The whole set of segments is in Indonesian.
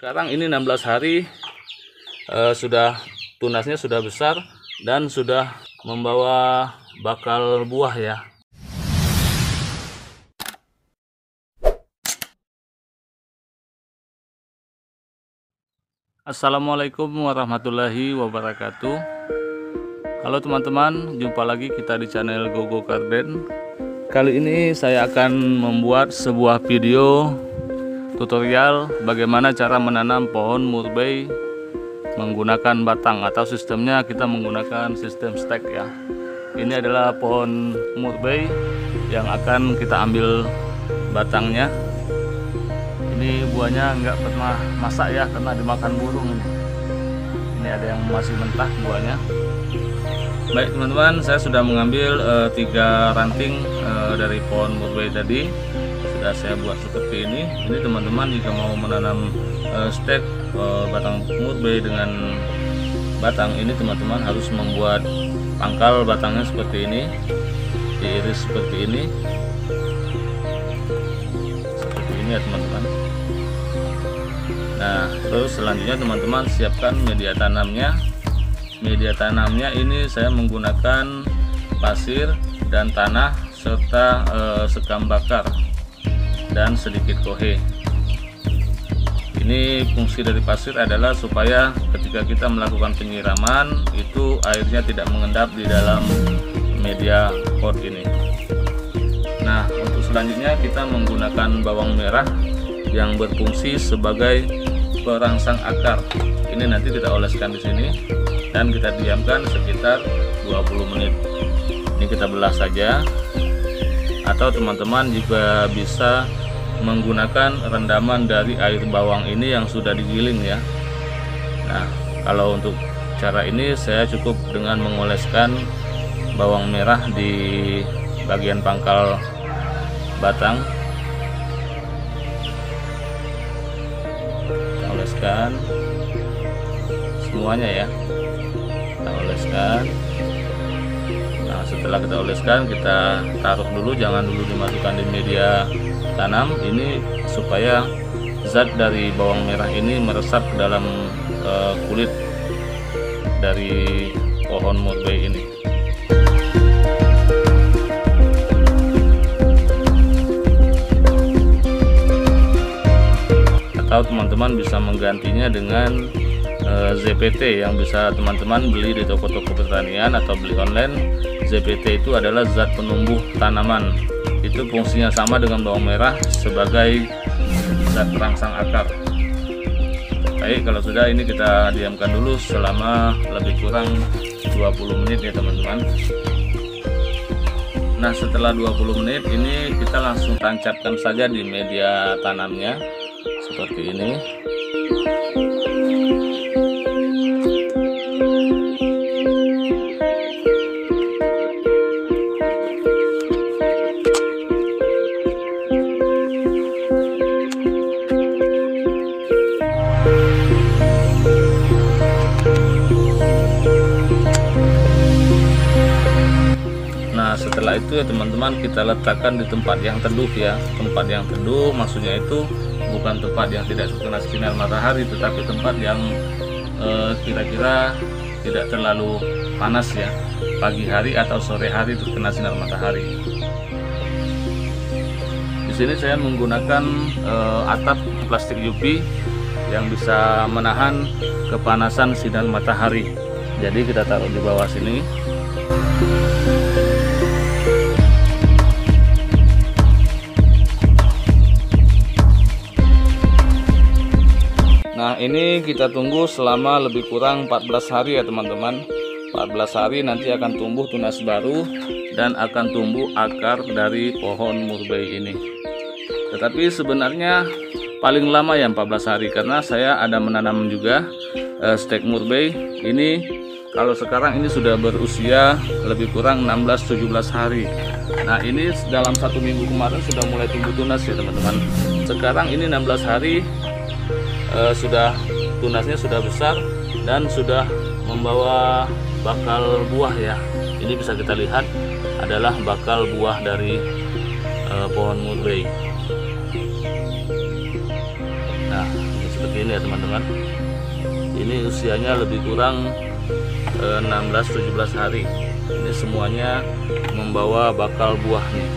Sekarang ini 16 hari, sudah tunasnya sudah besar dan sudah membawa bakal buah ya. Assalamualaikum warahmatullahi wabarakatuh. Halo teman-teman, jumpa lagi kita di channel Gogo Garden. Kali ini saya akan membuat sebuah video tutorial bagaimana cara menanam pohon murbei menggunakan batang, atau sistemnya kita menggunakan sistem stek ya. Ini adalah pohon murbei yang akan kita ambil batangnya. Ini buahnya nggak pernah masak ya, karena dimakan burung ini. Ini ada yang masih mentah buahnya. Baik teman-teman, saya sudah mengambil 3 ranting dari pohon murbei tadi. Sudah saya buat seperti ini. Ini teman-teman jika mau menanam stek batang murbei dengan batang ini, teman-teman harus membuat pangkal batangnya seperti ini, diiris seperti ini ya teman-teman. Nah, terus selanjutnya teman-teman siapkan media tanamnya. Media tanamnya ini saya menggunakan pasir dan tanah serta sekam bakar dan sedikit kohe. Ini fungsi dari pasir adalah supaya ketika kita melakukan penyiraman itu airnya tidak mengendap di dalam media pot ini. Nah, untuk selanjutnya kita menggunakan bawang merah yang berfungsi sebagai perangsang akar. Ini nanti kita oleskan di sini dan kita diamkan sekitar 20 menit. Ini kita belah saja, atau teman-teman juga bisa menggunakan rendaman dari air bawang ini yang sudah digiling ya. Nah, kalau untuk cara ini saya cukup dengan mengoleskan bawang merah di bagian pangkal batang. Kita oleskan semuanya ya, kita oleskan. Nah, setelah kita oleskan, kita taruh dulu, jangan dulu dimasukkan di media tanam ini, supaya zat dari bawang merah ini meresap ke dalam kulit dari pohon murbei ini. Atau teman-teman bisa menggantinya dengan ZPT yang bisa teman-teman beli di toko-toko pertanian atau beli online. ZPT itu adalah zat penumbuh tanaman. Itu fungsinya sama dengan bawang merah sebagai zat perangsang akar. Baik, kalau sudah ini kita diamkan dulu selama lebih kurang 20 menit ya teman-teman. Nah, setelah 20 menit ini kita langsung tancapkan saja di media tanamnya seperti ini. Nah, setelah itu ya teman-teman, kita letakkan di tempat yang teduh ya. Tempat yang teduh maksudnya itu bukan tempat yang tidak terkena sinar matahari, tetapi tempat yang kira-kira tidak terlalu panas ya, pagi hari atau sore hari terkena sinar matahari. Di sini saya menggunakan atap plastik UV yang bisa menahan kepanasan sinar matahari. Jadi kita taruh di bawah sini. Nah, ini kita tunggu selama lebih kurang 14 hari ya teman-teman. 14 hari nanti akan tumbuh tunas baru dan akan tumbuh akar dari pohon murbei ini. Tetapi sebenarnya paling lama ya 14 hari, karena saya ada menanam juga stek murbei. Ini kalau sekarang ini sudah berusia lebih kurang 16-17 hari. Nah, ini dalam 1 minggu kemarin sudah mulai tumbuh tunas ya teman-teman. Sekarang ini 16 hari sudah tunasnya sudah besar dan sudah membawa bakal buah ya. Ini bisa kita lihat adalah bakal buah dari pohon murbei. Nah, seperti ini ya teman-teman. Ini usianya lebih kurang 16-17 hari. Ini semuanya membawa bakal buah nih.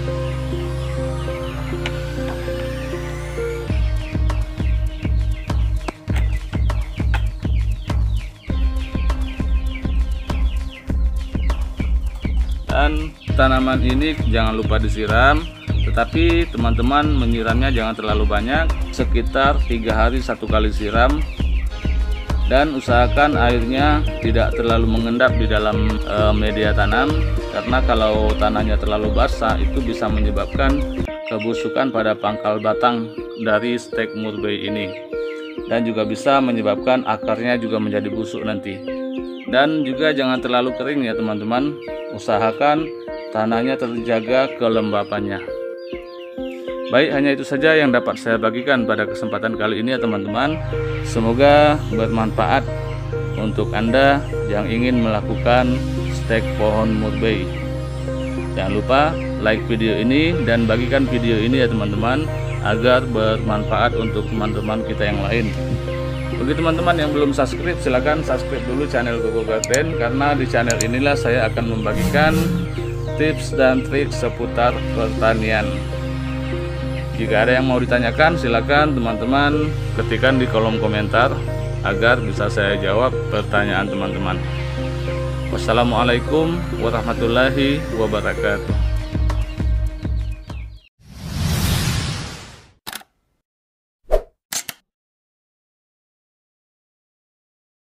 Dan tanaman ini jangan lupa disiram, tetapi teman-teman menyiramnya jangan terlalu banyak, sekitar 3 hari 1 kali siram. Dan usahakan airnya tidak terlalu mengendap di dalam media tanam, karena kalau tanahnya terlalu basah itu bisa menyebabkan kebusukan pada pangkal batang dari stek murbei ini, dan juga bisa menyebabkan akarnya juga menjadi busuk nanti. Dan juga jangan terlalu kering ya teman-teman, usahakan tanahnya terjaga kelembapannya. Baik, hanya itu saja yang dapat saya bagikan pada kesempatan kali ini ya teman-teman. Semoga bermanfaat untuk Anda yang ingin melakukan stek pohon murbei. Jangan lupa like video ini dan bagikan video ini ya teman-teman, agar bermanfaat untuk teman-teman kita yang lain. Bagi teman-teman yang belum subscribe, silahkan subscribe dulu channel Gogo Garden, karena di channel inilah saya akan membagikan tips dan trik seputar pertanian. Jika ada yang mau ditanyakan, silakan teman-teman ketikkan di kolom komentar agar bisa saya jawab pertanyaan teman-teman. Wassalamualaikum warahmatullahi wabarakatuh.